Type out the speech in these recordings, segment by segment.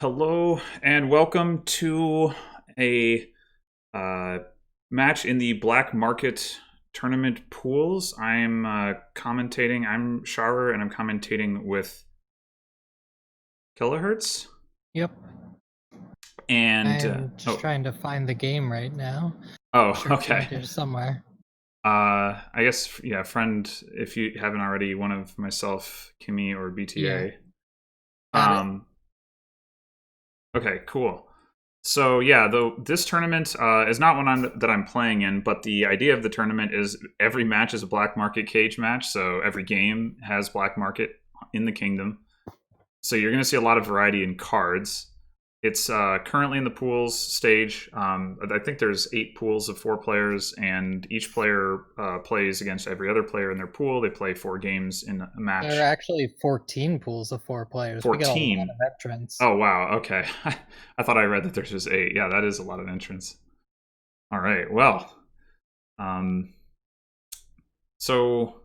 Hello and welcome to a match in the black market tournament pools. I'm commentating. I'm Sharur and I'm commentating with Kilohertz. Yep. And I'm just trying to find the game right now. Sure, it's okay. around here somewhere. I guess yeah, friend. If you haven't already, one of myself, Kimmy or BTA. Yeah. Got it. Okay, cool. So yeah, though this tournament is not one that I'm playing in, but the idea of the tournament is every match is a black market cage match. So every game has black market in the kingdom. So you're going to see a lot of variety in cards. It's currently in the pools stage. I think there's 8 pools of 4 players, and each player plays against every other player in their pool. They play 4 games in a match. There are actually 14 pools of 4 players. We got a lot 14. of entrants. Oh wow. Okay. I thought I read that there's just 8. Yeah, that is a lot of entrants. All right. Well, so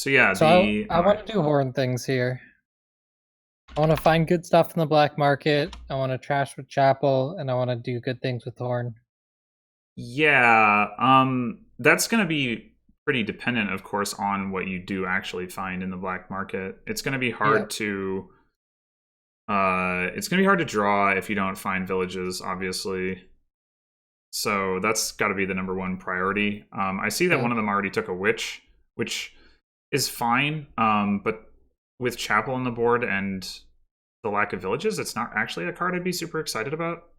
yeah. I want to do horn things here. I want to find good stuff in the black market. I want to trash with Chapel, and I want to do good things with Horn. Yeah. That's gonna be pretty dependent, of course, on what you do actually find in the black market. It's gonna be hard to. It's gonna be hard to draw if you don't find villages, obviously. So that's got to be the number one priority. I see that one of them already took a witch, which is fine. But with Chapel on the board and the lack of villages, it's not actually a card I'd be super excited about.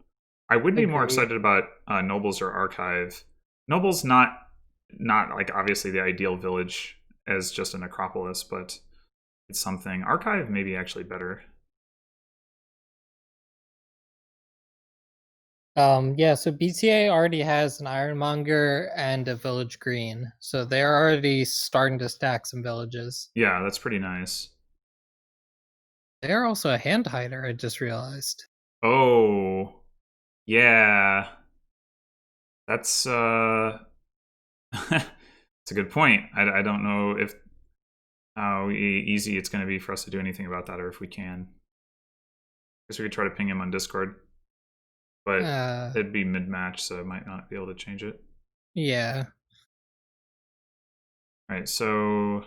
I would be more excited about Nobles or Archive. Nobles not like obviously the ideal village as just a necropolis, but it's something. Archive maybe actually better. Yeah, so BTA already has an Ironmonger and a Village Green, so they're already starting to stack some villages. Yeah, that's pretty nice. They're also a hand hider, I just realized. Oh, yeah. That's it's a good point. I don't know if how easy it's going to be for us to do anything about that, or if we can. I guess we could try to ping him on Discord, but it'd be mid-match, so I might not be able to change it. Yeah. All right, so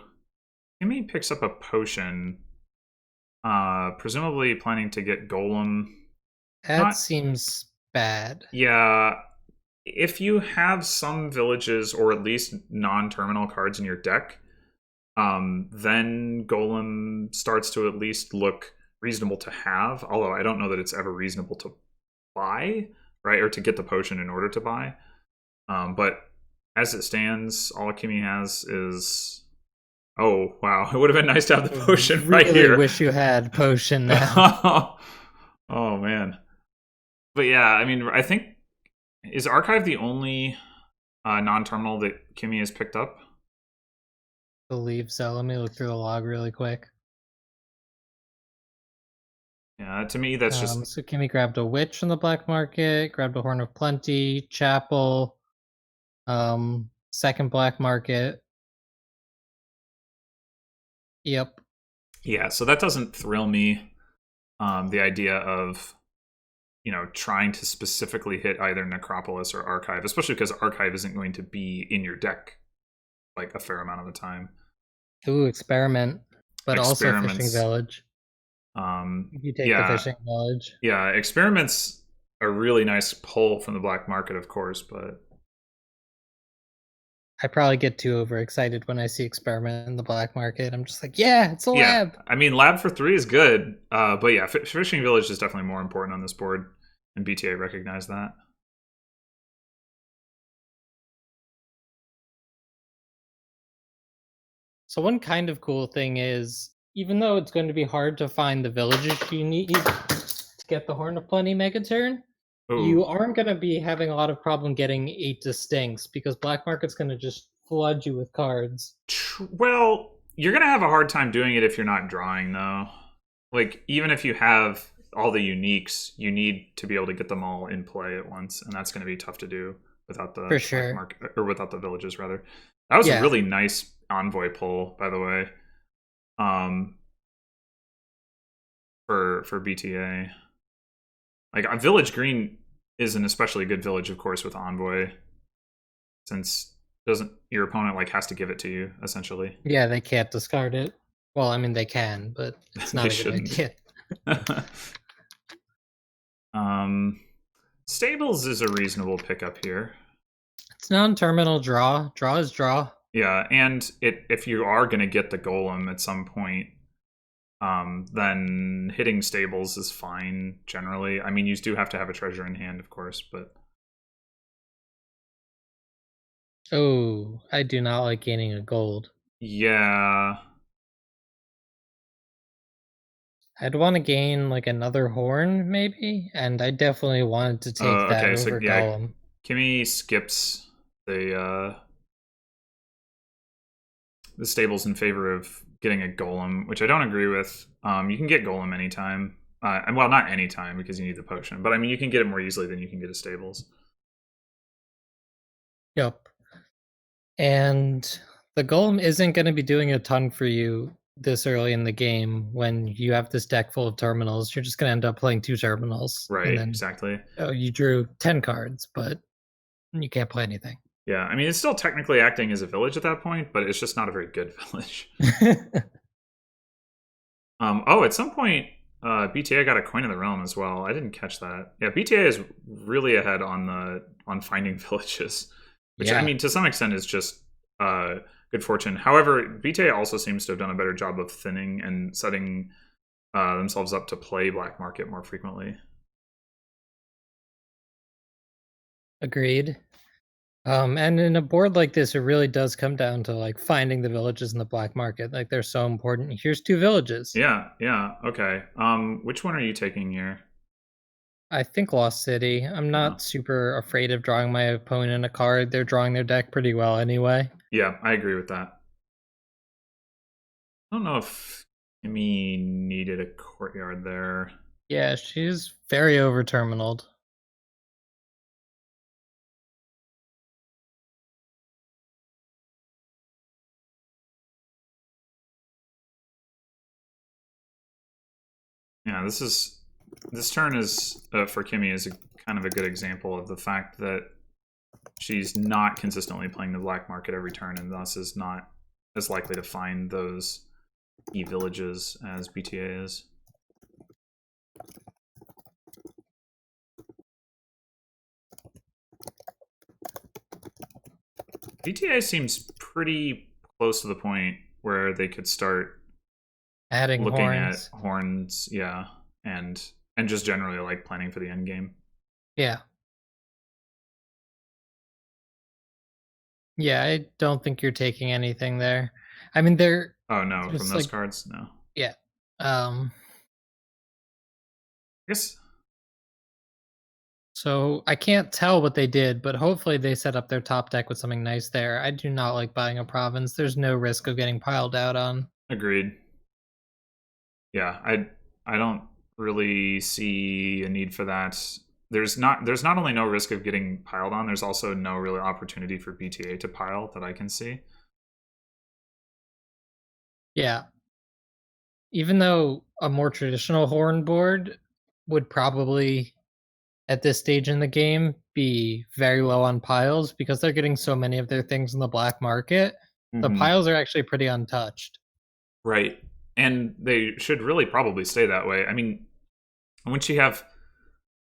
Kimmy picks up a potion, presumably planning to get Golem. That seems bad. Yeah, if you have some villages or at least non-terminal cards in your deck, then Golem starts to at least look reasonable to have, although I don't know that it's ever reasonable to buy, right? Or to get the potion in order to buy. But as it stands, all Kimmy has is... Oh, wow. It would have been nice to have the potion right here. I really wish you had potion now. Oh, man. But yeah, I mean, I think... Is Archive the only non-terminal that Kimmy has picked up? I believe so. Let me look through the log really quick. Yeah, to me, that's just... So Kimmy grabbed a Witch from the black market, grabbed a Horn of Plenty, Chapel, second black market. Yep. Yeah, so that doesn't thrill me. The idea of, trying to specifically hit either Necropolis or Archive, especially because Archive isn't going to be in your deck like a fair amount of the time. Ooh, Experiment, but also Fishing Village. You take the Fishing Village. Yeah, Experiment's a really nice pull from the black market, of course, but I probably get too overexcited when I see Experiment in the black market. I'm just like, yeah, it's a lab. I mean, lab for 3 is good, but yeah, Fishing Village is definitely more important on this board, and BTA recognized that. So one kind of cool thing is, even though it's going to be hard to find the villages you need to get the Horn of Plenty Mega Turn, you aren't going to be having a lot of problem getting 8 distincts, because black market's going to just flood you with cards. Well, you're going to have a hard time doing it if you're not drawing, though. Like, even if you have all the uniques, you need to be able to get them all in play at once, and that's going to be tough to do without the black market, or without the villages, rather. That was a really nice Envoy pull, by the way. for BTA. Like Village Green is an especially good village, of course, with Envoy, since doesn't your opponent like has to give it to you essentially. Yeah, they can't discard it. Well, I mean they can, but it's not They a good shouldn't. idea. Stables is a reasonable pickup here. It's non-terminal draw. Draw is draw. Yeah, and if you are going to get the golem at some point, then hitting stables is fine generally. I mean, you do have to have a treasure in hand, of course, but Oh, I do not like gaining a gold. yeah. I'd want to gain like another horn, maybe, and I definitely wanted to take that Okay, so over yeah, Golem. Kimmy skips the stables in favor of getting a golem, which I don't agree with. You can get golem anytime. And well, not anytime because you need the potion, but I mean you can get it more easily than you can get a stables. Yep. And the Golem isn't going to be doing a ton for you this early in the game when you have this deck full of terminals. You're just going to end up playing 2 terminals. Right, and then, exactly. Oh, you drew 10 cards, but you can't play anything. Yeah, I mean, it's still technically acting as a village at that point, but it's just not a very good village. Oh, at some point, BTA got a Coin of the Realm as well. I didn't catch that. Yeah, BTA is really ahead on finding villages, which I mean, to some extent, is just good fortune. However, BTA also seems to have done a better job of thinning and setting themselves up to play Black Market more frequently. Agreed. And in a board like this, it really does come down to like finding the villages in the black market. Like they're so important. Here's 2 villages. Yeah, okay. Which one are you taking here? I think Lost City. I'm not super afraid of drawing my opponent a card. They're drawing their deck pretty well anyway. Yeah, I agree with that. I don't know if Kimmy needed a courtyard there. Yeah, she's very over-terminaled. Yeah, this turn is for Kimmy is kind of a good example of the fact that she's not consistently playing the black market every turn, and thus is not as likely to find those key villages as BTA is. BTA seems pretty close to the point where they could start adding looking horns. at horns, yeah, and just generally like planning for the end game. Yeah. Yeah, I don't think you're taking anything there. I mean, they're... Oh no, from those cards? No. Yeah. I guess... So I can't tell what they did, but hopefully they set up their top deck with something nice there. I do not like buying a province. There's no risk of getting piled out on. Agreed. Yeah, I don't really see a need for that. There's not only no risk of getting piled on, there's also no real opportunity for BTA to pile that I can see. Yeah. Even though a more traditional horn board would probably, at this stage in the game, be very low on piles because they're getting so many of their things in the black market. The piles are actually pretty untouched. Right. And they should really probably stay that way. I mean, once you have,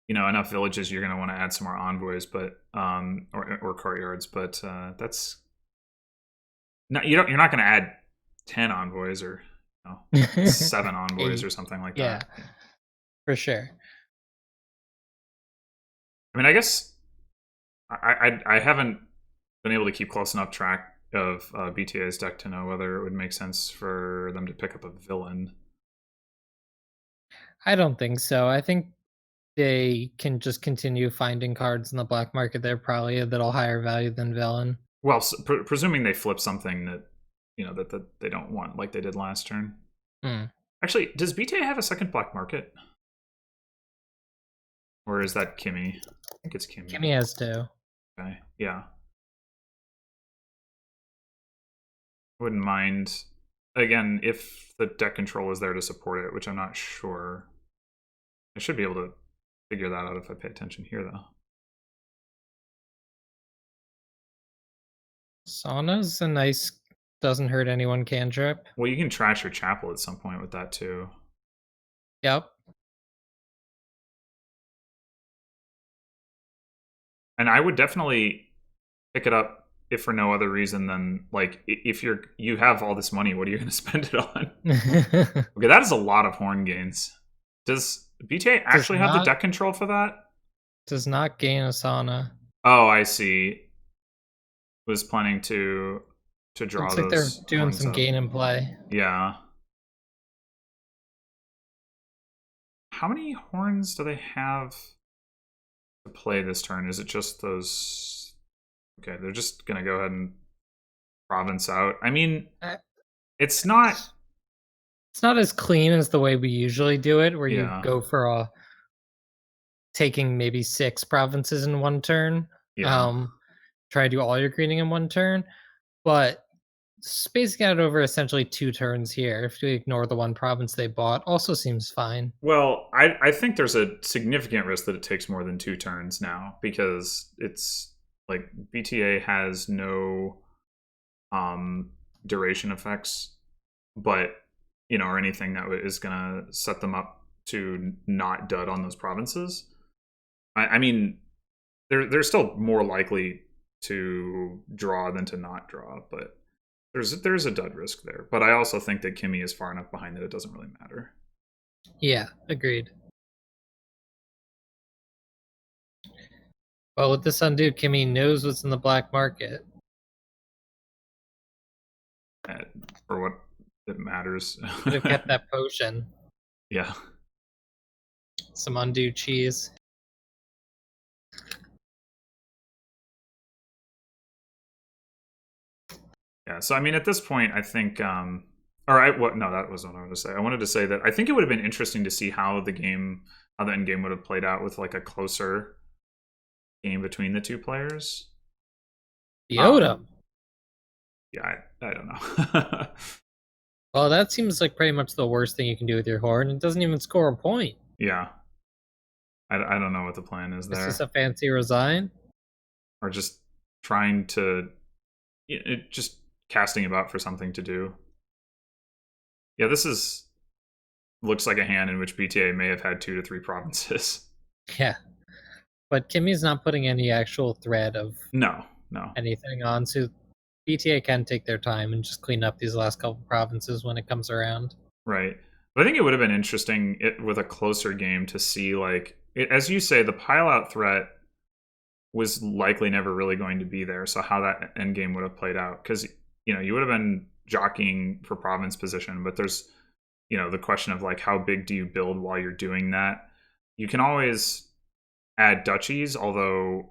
you know, enough villages, you're going to want to add some more envoys, but or courtyards, but that's not, you're not going to add 10 envoys or 7 envoys or something like that. Yeah, for sure. I mean, I guess I haven't been able to keep close enough track of BTA's deck to know whether it would make sense for them to pick up a villain. I don't think so. I think they can just continue finding cards in the black market. They're probably a little higher value than villain. Well, presuming they flip something that that they don't want, like they did last turn. Actually, does BTA have a second black market, or is that Kimmy? I think it's Kimmy. Kimmy has 2. Okay, yeah. Wouldn't mind again, if the deck control is there to support it, which I'm not sure. I should be able to figure that out if I pay attention here, though. Sauna's a nice, doesn't hurt anyone cantrip. Well, you can trash your chapel at some point with that, too. Yep. And I would definitely pick it up if for no other reason than, like, if you have all this money, what are you going to spend it on? Okay, that is a lot of horn gains. Does BTA actually have the deck control for that? Does not gain a sauna. Oh, I see. Was planning to draw Looks those. like they're doing some gain and play. Yeah. How many horns do they have to play this turn? Is it just those? Okay, they're just gonna go ahead and province out. I mean, it's not. It's not as clean as the way we usually do it, where Yeah. you go for taking maybe 6 provinces in one turn. Yeah. Try to do all your greening in one turn, but spacing out over essentially 2 turns here, if you ignore the 1 province they bought, also seems fine. Well, I think there's a significant risk that it takes more than 2 turns now, because it's like BTA has no duration effects, but or anything that is gonna set them up to not dud on those provinces. I mean, they're still more likely to draw than to not draw, but there's a dud risk there. But I also think that Kimmy is far enough behind that it doesn't really matter. Yeah, agreed. Well, with this undo, Kimmy knows what's in the black market. For what it matters. Could have kept that potion. Yeah. Some undo cheese. Yeah, so I mean, at this point, I think, no, that wasn't what I wanted to say. I wanted to say that I think it would have been interesting to see how the end game would have played out with like a closer game between the two players. Yoda. Yeah, I don't know. Well, that seems like pretty much the worst thing you can do with your horn. It doesn't even score a point. Yeah. I don't know what the plan is there. Is this a fancy resign? Or just trying to... just casting about for something to do. Yeah, this looks like a hand in which BTA may have had 2 to 3 provinces. Yeah. But Kimmy's not putting any actual threat of no anything on, so BTA can take their time and just clean up these last couple provinces when it comes around. Right. But I think it would have been interesting with a closer game to see, like, as you say, the pile-out threat was likely never really going to be there, so how that end game would have played out. Because, you would have been jockeying for province position, but there's, the question of, like, how big do you build while you're doing that? You can always add duchies, although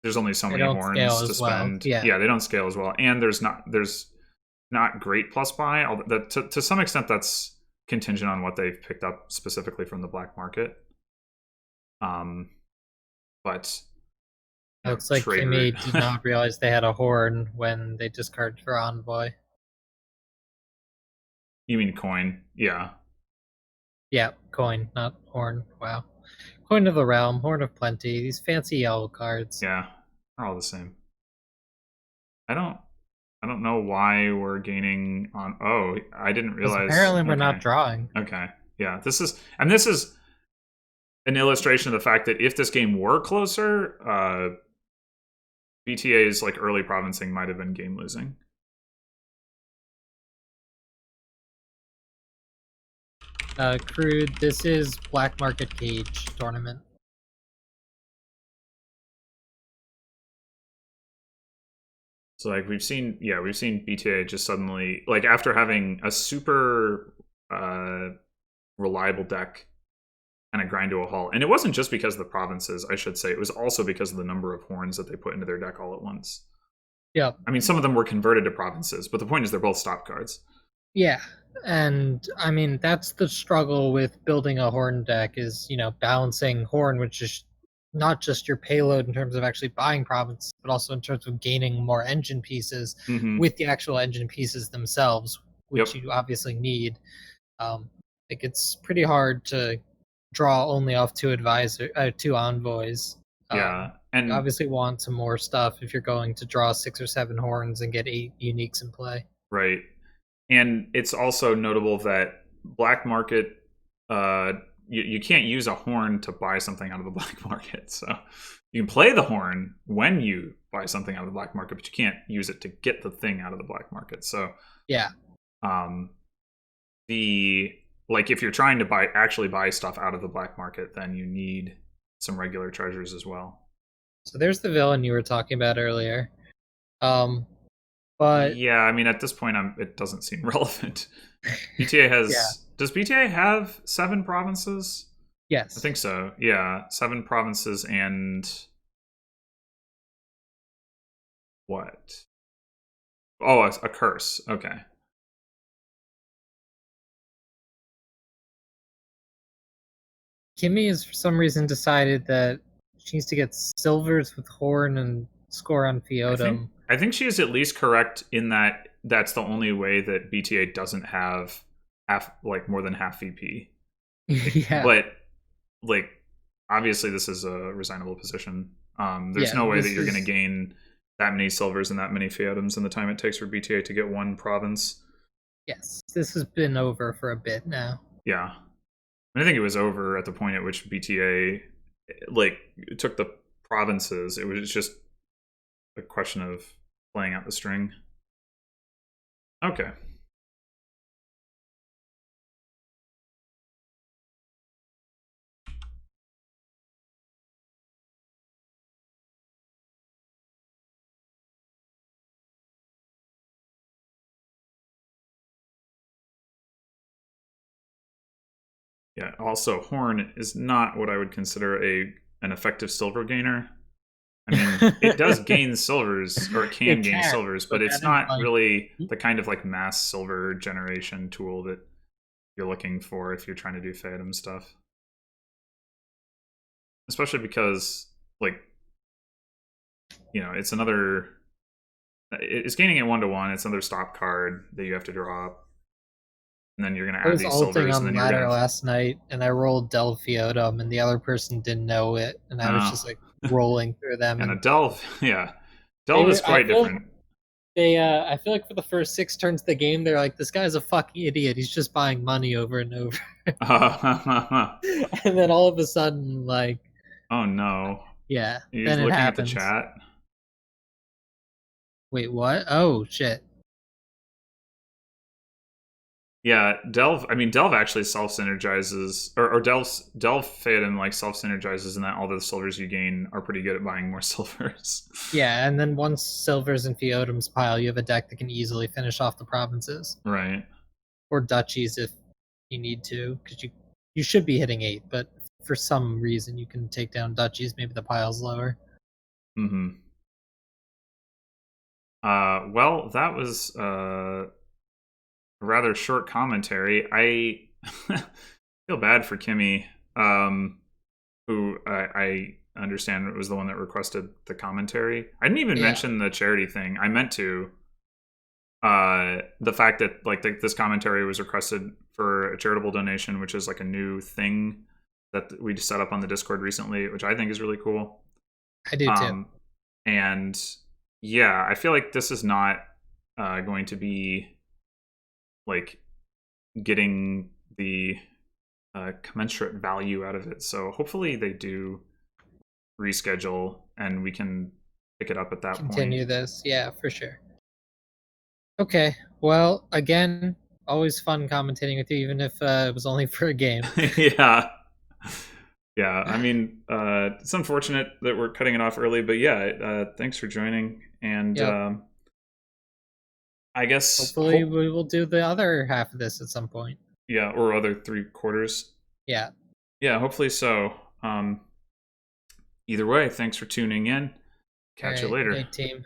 there's only so many horns to spend. Well. Yeah, they don't scale as well, and there's not great plus buy. To some extent, that's contingent on what they've picked up specifically from the black market. But looks like Kimmy did not realize they had a horn when they discarded for envoy. You mean coin? Yeah. Yeah, coin, not horn. Wow. Coin of the Realm, Horn of Plenty, these fancy yellow cards. Yeah, they're all the same. I don't know why we're gaining on... Oh, I didn't realize... Apparently we're not drawing. Okay, yeah. This is an illustration of the fact that if this game were closer, BTA's like early provincing might have been game losing. Crude, this is Black Market Cage tournament. So like we've seen BTA just suddenly, like, after having a super reliable deck kind of grind to a halt. And it wasn't just because of the provinces, I should say. It was also because of the number of horns that they put into their deck all at once. Yeah. I mean, some of them were converted to provinces, but the point is they're both stop cards. Yeah. And I mean, that's the struggle with building a horn deck is, balancing horn, which is not just your payload in terms of actually buying provinces, but also in terms of gaining more engine pieces with the actual engine pieces themselves, which you obviously need. Like it's pretty hard to draw only off two envoys. Yeah, and you obviously want some more stuff if you're going to draw 6 or 7 horns and get 8 uniques in play. Right, and it's also notable that black market, you can't use a horn to buy something out of the black market. So you can play the horn when you buy something out of the black market, but you can't use it to get the thing out of the black market. So yeah, if you're trying to actually buy stuff out of the black market, then you need some regular treasures as well. So there's the villain you were talking about earlier. But yeah, I mean, at this point, it doesn't seem relevant. BTA has Does BTA have 7 provinces? Yes, I think so. Yeah, 7 provinces and what? Oh, a curse. Okay. Kimmy has for some reason decided that she needs to get silvers with Horn and score on Feodum. I think she is at least correct in that that's the only way that BTA doesn't have more than half VP. Yeah. But obviously this is a resignable position. There's no way that you're going to gain that many silvers and that many Feodums in the time it takes for BTA to get 1 province. Yes, this has been over for a bit now. Yeah. I think it was over at the point at which BTA took the provinces. It was just a question of playing out the string. Okay. Yeah, also Horn is not what I would consider an effective silver gainer. I mean, it does gain silvers, or it can gain silvers, but it's not really the kind of mass silver generation tool that you're looking for if you're trying to do Fathom stuff. Especially because, it's gaining it 1-to-1. It's another stop card that you have to draw up. And then you're going to add these silvers. On ladder last night, and I rolled Delve Feodum, and the other person didn't know it, and I was just rolling through them. And a Delve, yeah. Delve is quite different. I feel like for the first 6 turns of the game, they're like, this guy's a fucking idiot. He's just buying money over and over. And then all of a sudden, oh no. Yeah. He's looking at the chat. Wait, what? Oh, shit. Yeah, Delve actually self-synergizes, or Delve Faden self-synergizes in that all the silvers you gain are pretty good at buying more silvers. Yeah, and then once silvers and Feodum's pile, you have a deck that can easily finish off the provinces. Right. Or duchies if you need to, because you should be hitting 8, but for some reason you can take down duchies, maybe the pile's lower. Mm-hmm. Well, that was rather short commentary. I feel bad for Kimmy, who I understand was the one that requested the commentary. I didn't even mention the charity thing. I meant to. The fact that this commentary was requested for a charitable donation, which is a new thing that we just set up on the Discord recently, which I think is really cool. I do too. And yeah, I feel like this is not going to be getting the commensurate value out of it. So hopefully they do reschedule and we can pick it up at that point. Continue this. Yeah, for sure. Okay. Well, again, always fun commentating with you, even if it was only for a game. Yeah. Yeah. I mean, it's unfortunate that we're cutting it off early, but yeah, thanks for joining. And I guess hopefully we will do the other half of this at some point. Yeah, or other 3/4. Yeah. Yeah, hopefully so. Either way, thanks for tuning in. Catch you later. Good night, team.